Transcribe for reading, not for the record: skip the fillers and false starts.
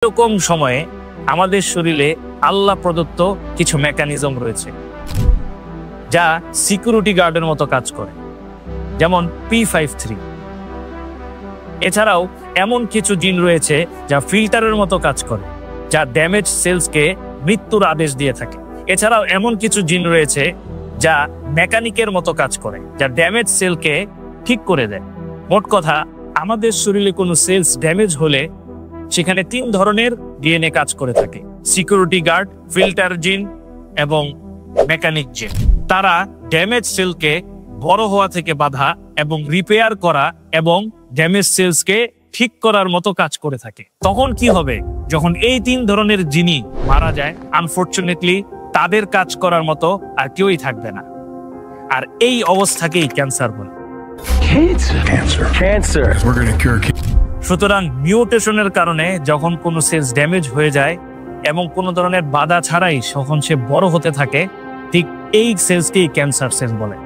এরকম সময়ে আমাদের শরীরে আল্লাহ প্রদত্ত কিছু মেকানিজম রয়েছে যা সিকিউরিটি গার্ডের মতো কাজ করে, যেমন P53। এছাড়াও এমন কিছু জিন রয়েছে যা ফিল্টারের মতো কাজ করে, যা ড্যামেজ সেলসকে মৃত্যুর আদেশ দিয়ে থাকে। এছাড়াও এমন কিছু জিন রয়েছে যা মেকানিকের মতো কাজ করে, যা ড্যামেজ সেলকে ঠিক করে দেয়। মোট কথা, আমাদের শরীরে কোনো সেলস ড্যামেজ হলে সেখানে 3 ধরনের ডিএনএ কাজ করে থাকে: সিকিউরিটি গার্ড, ফিল্টার জিন এবং মেকানিক জিন। তারা ড্যামেজ সেলকে বড় হওয়া থেকে বাধা এবং রিপেয়ার করা এবং ড্যামেজ সেলসকে ঠিক করার মতো কাজ করে থাকে। তখন কি হবে যখন এই 3 ধরনের জিনই মারা যায়? আনফরচুনেটলি তাদের কাজ করার মতো আর কেউই থাকবে না, আর এই অবস্থাকেই ক্যান্সার বলে। সুতরাং মিউটেশনের কারণে যখন কোনো সেলস ড্যামেজ হয়ে যায় এবং কোনো ধরনের বাধা ছাড়াই যখন সে বড় হতে থাকে, ঠিক এই সেলসকেই ক্যান্সার সেল বলে।